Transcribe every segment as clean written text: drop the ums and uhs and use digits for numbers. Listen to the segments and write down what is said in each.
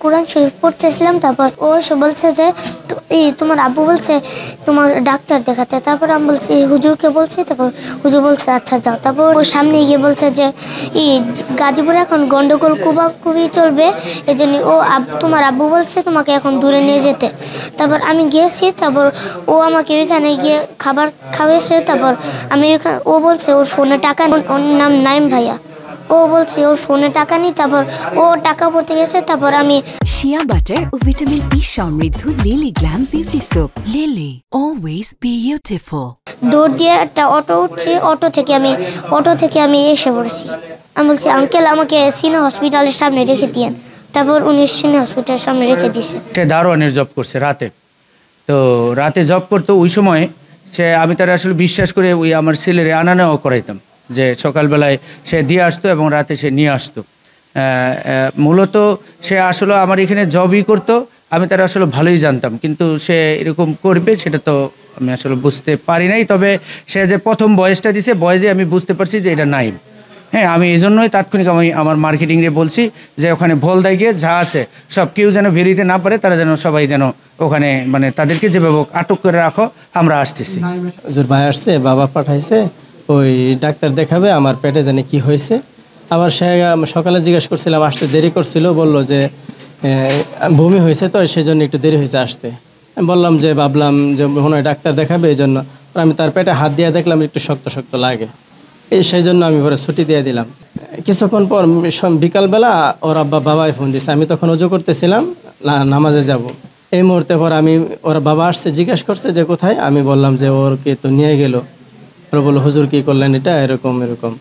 কোরআন শরীফ পড়তেছিলাম। তারপর ও এসে বলছে যে তোমার আব্বু বলছে তোমার ডাক্তার দেখাতে। তারপর আমি বলছি হুজুরকে বলছি। তারপর হুজুর বলছে আচ্ছা যাও। তারপর ওর সামনে গিয়ে বলছে যে গাজীপুরে এখন গন্ডগোল কুবাকুবি চলবে, এই জন্য তোমার আব্বু বলছে তোমাকে এখন দূরে নিয়ে যেতে। তারপর আমি গিয়েছি। তারপর ও আমাকে ওইখানে গিয়ে খাবার খাওয়াইছে। তারপর ও বলছে ওর ফোনে টাকা, ওর নাম নাইম ভাইয়া। ও বলছে ওর ফোনে টাকা নেই। তারপর ও টাকা পড়তে গেছে। তারপর আমি শিয়া বাটার ও ভিটামিন ই সমৃদ্ধ lily glam beauty soap. Lily always beautiful. দৌড় দিয়ে একটা অটো উঠছি। অটো থেকে আমি এসে পড়ছি। আমি বলছি আঙ্কেল আমাকে সিনা হসপিটালের সামনে রেখে দিয়েন। তারপর উনি সিনা হসপিটালের সামনে রেখে দিয়েছে। সে দারোয়ানের জব করছে রাতে। তো রাতে জব করতো ওই সময় আমি তার আসলে বিশ্বাস করে ওই আমার ছেলের আনা নেওয়া করাইতাম, যে সকালবেলায় সে দিয়ে আসতো এবং রাতে সে নিয়ে আসতো। মূলত সে আসলে আমার এখানে জবই করতো, আমি তার আসলে ভালোই জানতাম, কিন্তু সে এরকম করবে সেটা তো আমি আসলে বুঝতে পারি নাই। তবে সে যে প্রথম বয়সটা দিছে, বয়সে আমি বুঝতে পারছি যে এটা নাইম। হ্যাঁ, আমি এই জন্যই তাৎক্ষণিক আমি আমার মার্কেটিংয়ে বলছি যে ওখানে ভোলদায় গিয়ে যা আছে সব কেউ যেন বেরিয়ে না পারে, তারা যেন সবাই যেন ওখানে মানে তাদেরকে যেভাবে আটক করে রাখো, আমরা আসতেছি। হুজুর ভাই আসছে, বাবা পাঠাইছে ওই ডাক্তার দেখাবে আমার পেটে জানি কি হয়েছে। আবার সে সকালে জিজ্ঞেস করছিলাম, আসতে দেরি করছিল, বলল যে বমি হয়েছে, তো সেই জন্য একটু দেরি হয়েছে আসতে। আমি বললাম যে ভাবলাম যে মনে হয় ডাক্তার দেখাবে, এই জন্য আমি তার পেটে হাত দিয়ে দেখলাম একটু শক্ত শক্ত লাগে, সেই জন্য আমি পরে ছুটি দিয়ে দিলাম। কিছুক্ষণ পর বিকালবেলা ওর বাবাই ফোন দিয়েছে। আমি তখন ওযু করতেছিলাম, নামাজে যাব। এই মুহূর্তে পর ওর বাবা আসছে, জিজ্ঞেস করছে যে কোথায়। আমি বললাম যে ওরকে তো নিয়ে গেল। ওরা বললো হুজুর কি করলেন এটা, এরকম এরকম।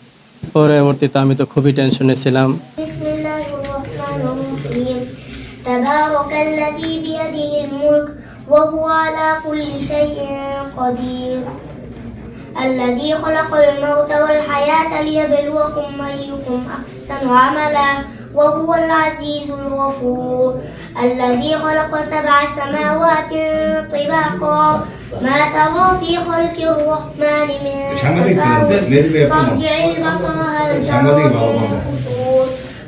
পরবর্তীতে আমি তো খুবই টেনশনে ছিলাম। الذي خلق الموت والحياة ليبلوكم أيكم أحسن عملا وهو العزيز الغفور الذي خلق 7 سماوات طباقا ما ترى في خلق الرحمن من تفاوت فارجع البصر هل ترى من فطور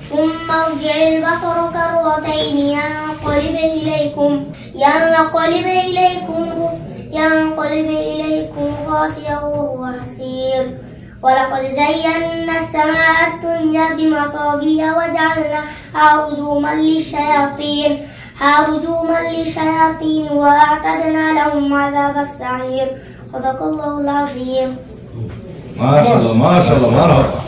ثم ارجع البصر كرتين ينقلب إليكم خاسئا وهو حسير ولقد زينا السماء الدنيا بمصابيح وجعلناها رجوما للشياطين وأعتدنا لهم عذاب السعير صدق الله العظيم. ما شاء الله ما شاء الله.